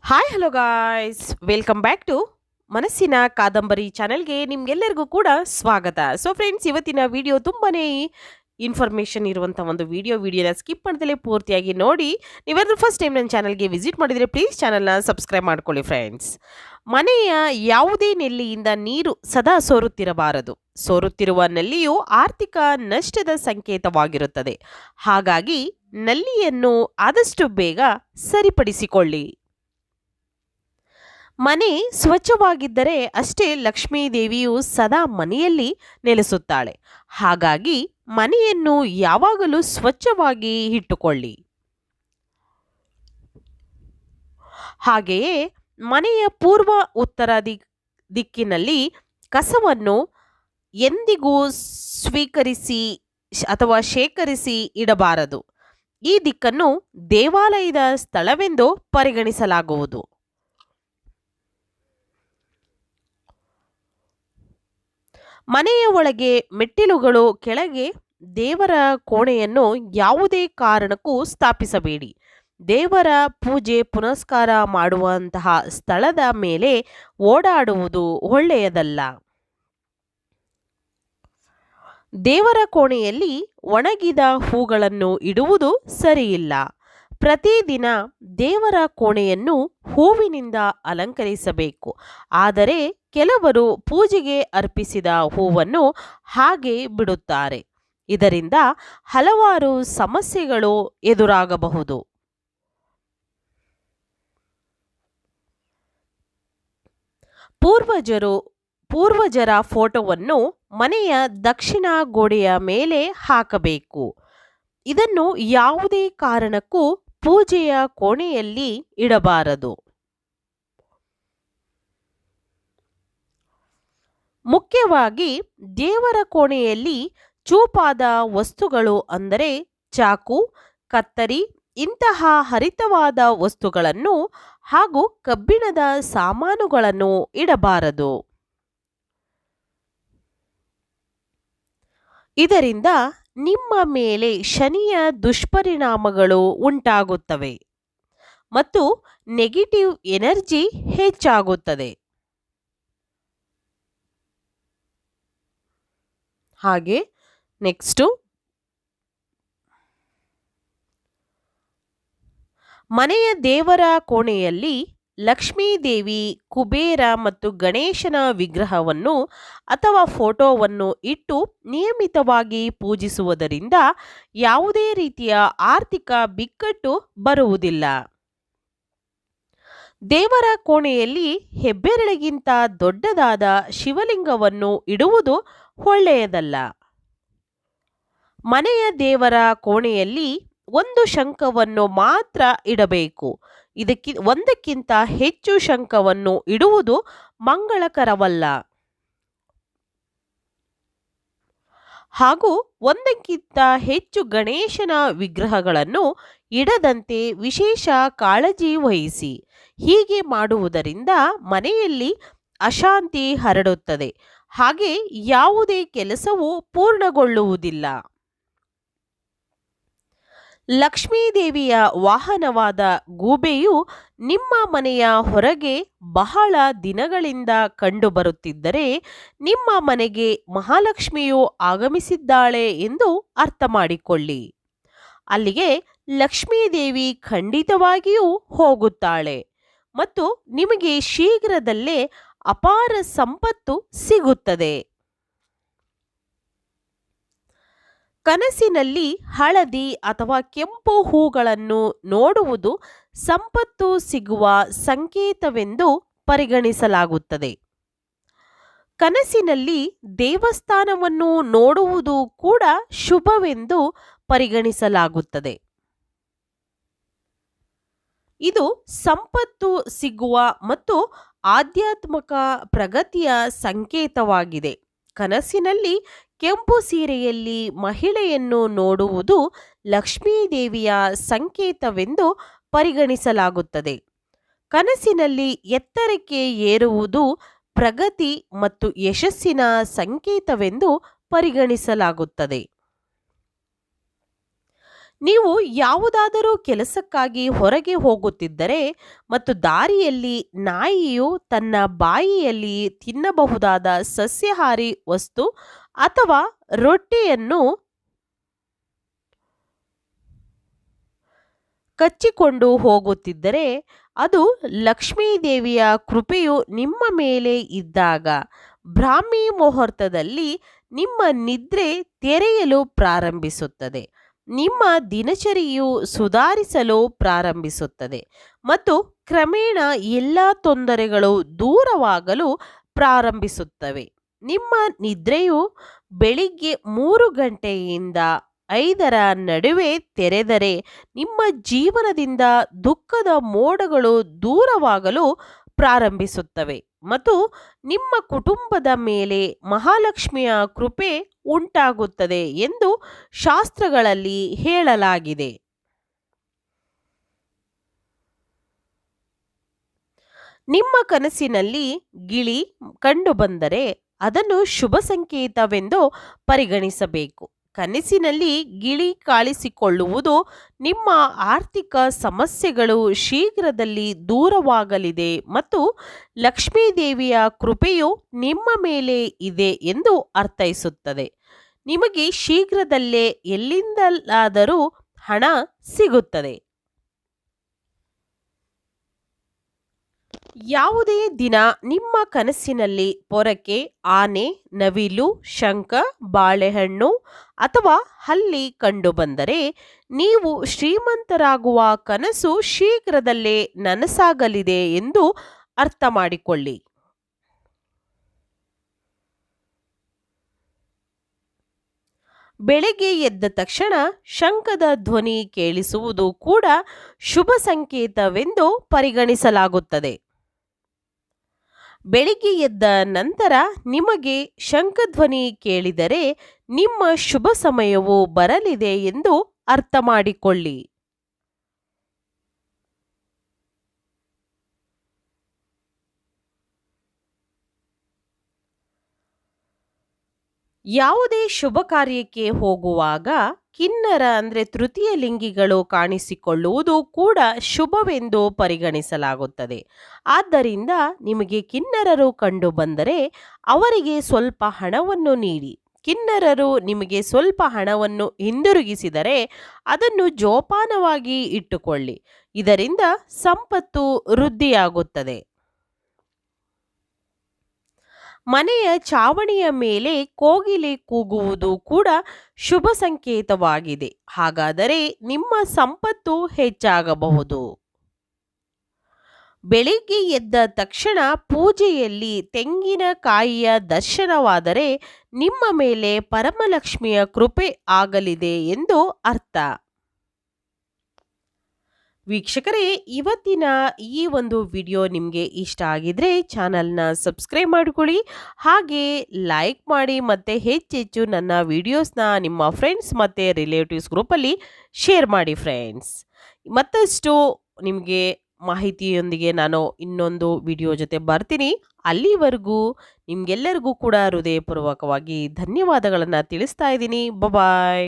Hi hello guys, welcome back to ಮನಸ್ಸಿನ ಕಾದಂಬರಿ ಚಾನೆಲ್ಗೆ ನಿಮ್ಗೆಲ್ಲರಿಗೂ ಕೂಡ ಸ್ವಾಗತ. ಸೊ ಫ್ರೆಂಡ್ಸ್, ಇವತ್ತಿನ ವಿಡಿಯೋ ತುಂಬಾನೇ ಇನ್ಫಾರ್ಮೇಷನ್ ಇರುವಂಥ ಒಂದು ವಿಡಿಯೋನ ಸ್ಕಿಪ್ ಮಾಡ್ದಲೇ ಪೂರ್ತಿಯಾಗಿ ನೋಡಿ. ನೀವೆಲ್ಲರೂ ಫಸ್ಟ್ ಟೈಮ್ ನನ್ನ ಚಾನಲ್ಗೆ ವಿಸಿಟ್ ಮಾಡಿದರೆ ಪ್ಲೀಸ್ ಚಾನಲ್ನ ಸಬ್ಸ್ಕ್ರೈಬ್ ಮಾಡ್ಕೊಳ್ಳಿ ಫ್ರೆಂಡ್ಸ್. ಮನೆಯ ಯಾವುದೇ ನೆಲ್ಲಿಯಿಂದ ನೀರು ಸದಾ ಸೋರುತ್ತಿರಬಾರದು. ಸೋರುತ್ತಿರುವ ನಲ್ಲಿಯು ಆರ್ಥಿಕ ನಷ್ಟದ ಸಂಕೇತವಾಗಿರುತ್ತದೆ. ಹಾಗಾಗಿ ನಲ್ಲಿಯನ್ನು ಆದಷ್ಟು ಬೇಗ ಸರಿಪಡಿಸಿಕೊಳ್ಳಿ. ಮನೆ ಸ್ವಚ್ಛವಾಗಿದ್ದರೆ ಅಷ್ಟೇ ಲಕ್ಷ್ಮೀ ದೇವಿಯು ಸದಾ ಮನೆಯಲ್ಲಿ ನೆಲೆಸುತ್ತಾಳೆ. ಹಾಗಾಗಿ ಮನೆಯನ್ನು ಯಾವಾಗಲೂ ಸ್ವಚ್ಛವಾಗಿ ಇಟ್ಟುಕೊಳ್ಳಿ. ಹಾಗೆಯೇ ಮನೆಯ ಪೂರ್ವ ಉತ್ತರ ದಿಕ್ಕಿನಲ್ಲಿ ಕಸವನ್ನು ಎಂದಿಗೂ ಸ್ವೀಕರಿಸಿ ಅಥವಾ ಶೇಖರಿಸಿ ಇಡಬಾರದು. ಈ ದಿಕ್ಕನ್ನು ದೇವಾಲಯದ ಸ್ಥಳವೆಂದು ಪರಿಗಣಿಸಲಾಗುವುದು. ಮನೆಯ ಒಳಗೆ ಮೆಟ್ಟಿಲುಗಳು ಕೆಳಗೆ ದೇವರ ಕೋಣೆಯನ್ನು ಯಾವುದೇ ಕಾರಣಕ್ಕೂ ಸ್ಥಾಪಿಸಬೇಡಿ. ದೇವರ ಪೂಜೆ ಪುನಸ್ಕಾರ ಮಾಡುವಂತಹ ಸ್ಥಳದ ಮೇಲೆ ಓಡಾಡುವುದು ಒಳ್ಳೆಯದಲ್ಲ. ದೇವರ ಕೋಣೆಯಲ್ಲಿ ಒಣಗಿದ ಹೂಗಳನ್ನು ಇಡುವುದು ಸರಿಯಿಲ್ಲ. ಪ್ರತಿದಿನ ದೇವರ ಕೋಣೆಯನ್ನು ಹೂವಿನಿಂದ ಅಲಂಕರಿಸಬೇಕು. ಆದರೆ ಕೆಲವರು ಪೂಜೆಗೆ ಅರ್ಪಿಸಿದ ಹೂವನ್ನು ಹಾಗೆ ಬಿಡುತ್ತಾರೆ. ಇದರಿಂದ ಹಲವಾರು ಸಮಸ್ಯೆಗಳು ಎದುರಾಗಬಹುದು. ಪೂರ್ವಜರ ಫೋಟೋವನ್ನು ಮನೆಯ ದಕ್ಷಿಣ ಗೋಡೆಯ ಮೇಲೆ ಹಾಕಬೇಕು. ಇದನ್ನು ಯಾವುದೇ ಕಾರಣಕ್ಕೂ ಪೂಜೆಯ ಕೋಣೆಯಲ್ಲಿ ಇಡಬಾರದು. ಮುಖ್ಯವಾಗಿ ದೇವರ ಕೋಣೆಯಲ್ಲಿ ಚೂಪಾದ ವಸ್ತುಗಳು ಅಂದರೆ ಚಾಕು, ಕತ್ತರಿ ಇಂತಹ ಹರಿತವಾದ ವಸ್ತುಗಳನ್ನು ಹಾಗೂ ಕಬ್ಬಿಣದ ಸಾಮಾನುಗಳನ್ನು ಇಡಬಾರದು. ಇದರಿಂದ ನಿಮ್ಮ ಮೇಲೆ ಶನಿಯ ದುಷ್ಪರಿಣಾಮಗಳು ಉಂಟಾಗುತ್ತವೆ ಮತ್ತು ನೆಗೆಟಿವ್ ಎನರ್ಜಿ ಹೆಚ್ಚಾಗುತ್ತದೆ. ಹಾಗೆ ನೆಕ್ಸ್ಟು, ಮನೆಯ ದೇವರ ಕೋಣೆಯಲ್ಲಿ ಲಕ್ಷ್ಮೀ ದೇವಿ, ಕುಬೇರ ಮತ್ತು ಗಣೇಶನ ವಿಗ್ರಹವನ್ನು ಅಥವಾ ಫೋಟೋವನ್ನು ಇಟ್ಟು ನಿಯಮಿತವಾಗಿ ಪೂಜಿಸುವುದರಿಂದ ಯಾವುದೇ ರೀತಿಯ ಆರ್ಥಿಕ ಬಿಕ್ಕಟ್ಟು ಬರುವುದಿಲ್ಲ. ದೇವರ ಕೋಣೆಯಲ್ಲಿ ಹೆಬ್ಬೆರಳಿಗಿಂತ ದೊಡ್ಡದಾದ ಶಿವಲಿಂಗವನ್ನು ಇಡುವುದು ಒಳ್ಳೆಯದಲ್ಲ. ಮನೆಯ ದೇವರ ಕೋಣೆಯಲ್ಲಿ ಒಂದು ಶಂಖವನ್ನು ಮಾತ್ರ ಇಡಬೇಕು. ಒಂದಕ್ಕಿಂತ ಹೆಚ್ಚು ಶಂಖವನ್ನು ಇಡುವುದು ಮಂಗಳಕರವಲ್ಲ. ಹಾಗೂ ಒಂದಕ್ಕಿಂತ ಹೆಚ್ಚು ಗಣೇಶನ ವಿಗ್ರಹಗಳನ್ನು ಇಡದಂತೆ ವಿಶೇಷ ಕಾಳಜಿ ವಹಿಸಿ. ಹೀಗೆ ಮಾಡುವುದರಿಂದ ಮನೆಯಲ್ಲಿ ಅಶಾಂತಿ ಹರಡುತ್ತದೆ. ಹಾಗೆ ಯಾವುದೇ ಕೆಲಸವೂ ಪೂರ್ಣಗೊಳ್ಳುವುದಿಲ್ಲ. ಲಕ್ಷ್ಮೀ ದೇವಿಯ ವಾಹನವಾದ ಗೂಬೆಯು ನಿಮ್ಮ ಮನೆಯ ಹೊರಗೆ ಬಹಳ ದಿನಗಳಿಂದ ಕಂಡುಬರುತ್ತಿದ್ದರೆ ನಿಮ್ಮ ಮನೆಗೆ ಮಹಾಲಕ್ಷ್ಮಿಯು ಆಗಮಿಸಿದ್ದಾಳೆ ಎಂದು ಅರ್ಥ ಮಾಡಿಕೊಳ್ಳಿ. ಅಲ್ಲಿಗೆ ಲಕ್ಷ್ಮೀ ದೇವಿ ಖಂಡಿತವಾಗಿಯೂ ಹೋಗುತ್ತಾಳೆ ಮತ್ತು ನಿಮಗೆ ಶೀಘ್ರದಲ್ಲೇ ಅಪಾರ ಸಂಪತ್ತು ಸಿಗುತ್ತದೆ. ಕನಸಿನಲ್ಲಿ ಹಳದಿ ಅಥವಾ ಕೆಂಪು ಹೂಗಳನ್ನು ನೋಡುವುದು ಸಂಪತ್ತು ಸಿಗುವ ಸಂಕೇತವೆಂದು ಪರಿಗಣಿಸಲಾಗುತ್ತದೆ. ಕನಸಿನಲ್ಲಿ ದೇವಸ್ಥಾನವನ್ನು ನೋಡುವುದು ಕೂಡ ಶುಭವೆಂದು ಪರಿಗಣಿಸಲಾಗುತ್ತದೆ. ಇದು ಸಂಪತ್ತು ಸಿಗುವ ಮತ್ತು ಆಧ್ಯಾತ್ಮಿಕ ಪ್ರಗತಿಯ ಸಂಕೇತವಾಗಿದೆ. ಕನಸಿನಲ್ಲಿ ಕೆಂಪು ಸೀರೆಯಲ್ಲಿ ಮಹಿಳೆಯನ್ನು ನೋಡುವುದು ಲಕ್ಷ್ಮೀ ದೇವಿಯ ಸಂಕೇತವೆಂದು ಪರಿಗಣಿಸಲಾಗುತ್ತದೆ. ಕನಸಿನಲ್ಲಿ ಎತ್ತರಕ್ಕೆ ಏರುವುದು ಪ್ರಗತಿ ಮತ್ತು ಯಶಸ್ಸಿನ ಸಂಕೇತವೆಂದು ಪರಿಗಣಿಸಲಾಗುತ್ತದೆ. ನೀವು ಯಾವುದಾದರೂ ಕೆಲಸಕ್ಕಾಗಿ ಹೊರಗೆ ಹೋಗುತ್ತಿದ್ದರೆ ಮತ್ತು ದಾರಿಯಲ್ಲಿ ನಾಯಿಯು ತನ್ನ ಬಾಯಿಯಲ್ಲಿ ತಿನ್ನಬಹುದಾದ ಸಸ್ಯಾಹಾರಿ ವಸ್ತು ಅಥವಾ ರೊಟ್ಟಿಯನ್ನು ಕಚ್ಚಿಕೊಂಡು ಹೋಗುತ್ತಿದ್ದರೆ ಅದು ಲಕ್ಷ್ಮೀದೇವಿಯ ಕೃಪೆಯು ನಿಮ್ಮ ಮೇಲೆ ಇದ್ದಾಗ ಬ್ರಾಹ್ಮಿ ಮುಹೂರ್ತದಲ್ಲಿ ನಿಮ್ಮ ನಿದ್ರೆ ತೆರೆಯಲು ಪ್ರಾರಂಭಿಸುತ್ತದೆ. ನಿಮ್ಮ ದಿನಚರಿಯು ಸುಧಾರಿಸಲು ಪ್ರಾರಂಭಿಸುತ್ತದೆ ಮತ್ತು ಕ್ರಮೇಣ ಎಲ್ಲ ತೊಂದರೆಗಳು ದೂರವಾಗಲು ಪ್ರಾರಂಭಿಸುತ್ತವೆ. ನಿಮ್ಮ ನಿದ್ರೆಯು ಬೆಳಿಗ್ಗೆ 3 ಗಂಟೆಯಿಂದ 5ರ ನಡುವೆ ತೆರೆದರೆ ನಿಮ್ಮ ಜೀವನದಿಂದ ದುಃಖದ ಮೋಡಗಳು ದೂರವಾಗಲು ಪ್ರಾರಂಭಿಸುತ್ತವೆ ಮತ್ತು ನಿಮ್ಮ ಕುಟುಂಬದ ಮೇಲೆ ಮಹಾಲಕ್ಷ್ಮಿಯ ಕೃಪೆ ಉಂಟಾಗುತ್ತದೆ ಎಂದು ಶಾಸ್ತ್ರಗಳಲ್ಲಿ ಹೇಳಲಾಗಿದೆ. ನಿಮ್ಮ ಕನಸಿನಲ್ಲಿ ಗಿಳಿ ಕಂಡುಬಂದರೆ ಅದನ್ನು ಶುಭ ಸಂಕೇತವೆಂದು ಪರಿಗಣಿಸಬೇಕು. ಕನಸಿನಲ್ಲಿ ಗಿಳಿ ಕಾಣಿಸಿಕೊಳ್ಳುವುದು ನಿಮ್ಮ ಆರ್ಥಿಕ ಸಮಸ್ಯೆಗಳು ಶೀಘ್ರದಲ್ಲಿ ದೂರವಾಗಲಿದೆ ಮತ್ತು ಲಕ್ಷ್ಮೀದೇವಿಯ ಕೃಪೆಯು ನಿಮ್ಮ ಮೇಲೆ ಇದೆ ಎಂದು ಅರ್ಥೈಸುತ್ತದೆ. ನಿಮಗೆ ಶೀಘ್ರದಲ್ಲೇ ಎಲ್ಲಿಂದಲಾದರೂ ಹಣ ಸಿಗುತ್ತದೆ. ಯಾವುದೇ ದಿನ ನಿಮ್ಮ ಕನಸಿನಲ್ಲಿ ಪೊರಕೆ, ಆನೆ, ನವಿಲು, ಶಂಖ, ಬಾಳೆಹಣ್ಣು ಅಥವಾ ಹಲ್ಲಿ ಕಂಡುಬಂದರೆ ನೀವು ಶ್ರೀಮಂತರಾಗುವ ಕನಸು ಶೀಘ್ರದಲ್ಲೇ ನನಸಾಗಲಿದೆ ಎಂದು ಅರ್ಥ ಮಾಡಿಕೊಳ್ಳಿ. ಬೆಳಗ್ಗೆ ಎದ್ದ ತಕ್ಷಣ ಶಂಖದ ಧ್ವನಿ ಕೇಳಿಸುವುದು ಕೂಡ ಶುಭ ಸಂಕೇತವೆಂದು ಪರಿಗಣಿಸಲಾಗುತ್ತದೆ. ಬೆಳಿಗ್ಗೆ ಎದ್ದ ನಂತರ ನಿಮಗೆ ಶಂಖಧ್ವನಿ ಕೇಳಿದರೆ ನಿಮ್ಮ ಶುಭ ಸಮಯವು ಬರಲಿದೆ ಎಂದು ಅರ್ಥ ಮಾಡಿಕೊಳ್ಳಿ. ಯಾವುದೇ ಶುಭ ಕಾರ್ಯಕ್ಕೆ ಹೋಗುವಾಗ ಕಿನ್ನರ ಅಂದರೆ ತೃತೀಯ ಲಿಂಗಿಗಳು ಕಾಣಿಸಿಕೊಳ್ಳುವುದು ಕೂಡ ಶುಭವೆಂದು ಪರಿಗಣಿಸಲಾಗುತ್ತದೆ. ಆದ್ದರಿಂದ ನಿಮಗೆ ಕಿನ್ನರರು ಕಂಡುಬಂದರೆ ಅವರಿಗೆ ಸ್ವಲ್ಪ ಹಣವನ್ನು ನೀಡಿ. ಕಿನ್ನರರು ನಿಮಗೆ ಸ್ವಲ್ಪ ಹಣವನ್ನು ಹಿಂದಿರುಗಿಸಿದರೆ ಅದನ್ನು ಜೋಪಾನವಾಗಿ ಇಟ್ಟುಕೊಳ್ಳಿ. ಇದರಿಂದ ಸಂಪತ್ತು ವೃದ್ಧಿಯಾಗುತ್ತದೆ. ಮನೆಯ ಚಾವಣಿಯ ಮೇಲೆ ಕೋಗಿಲೆ ಕೂಗುವುದು ಕೂಡ ಶುಭ ಸಂಕೇತವಾಗಿದೆ. ಹಾಗಾದರೆ ನಿಮ್ಮ ಸಂಪತ್ತು ಹೆಚ್ಚಾಗಬಹುದು. ಬೆಳಿಗ್ಗೆ ಎದ್ದ ತಕ್ಷಣ ಪೂಜೆಯಲ್ಲಿ ತೆಂಗಿನಕಾಯಿಯ ದರ್ಶನವಾದರೆ ನಿಮ್ಮ ಮೇಲೆ ಪರಮಲಕ್ಷ್ಮಿಯ ಕೃಪೆ ಆಗಲಿದೆ ಎಂದು ಅರ್ಥ. ವೀಕ್ಷಕರೇ, ಇವತ್ತಿನ ಈ ಒಂದು ವಿಡಿಯೋ ನಿಮಗೆ ಇಷ್ಟ ಆಗಿದ್ರೆ ಚಾನಲ್ನ ಸಬ್ಸ್ಕ್ರೈಬ್ ಮಾಡಿಕೊಳ್ಳಿ, ಹಾಗೆ ಲೈಕ್ ಮಾಡಿ ಮತ್ತು ಹೆಚ್ಚೆಚ್ಚು ನನ್ನ ವಿಡಿಯೋಸ್ನ ನಿಮ್ಮ ಫ್ರೆಂಡ್ಸ್ ಮತ್ತು ರಿಲೇಟಿವ್ಸ್ ಗ್ರೂಪಲ್ಲಿ ಶೇರ್ ಮಾಡಿ ಫ್ರೆಂಡ್ಸ್. ಮತ್ತಷ್ಟು ನಿಮಗೆ ಮಾಹಿತಿಯೊಂದಿಗೆ ನಾನು ಇನ್ನೊಂದು ವಿಡಿಯೋ ಜೊತೆ ಬರ್ತೀನಿ. ಅಲ್ಲಿವರೆಗೂ ನಿಮಗೆಲ್ಲರಿಗೂ ಕೂಡ ಹೃದಯಪೂರ್ವಕವಾಗಿ ಧನ್ಯವಾದಗಳನ್ನು ತಿಳಿಸ್ತಾ ಇದ್ದೀನಿ. ಬಾಯ್.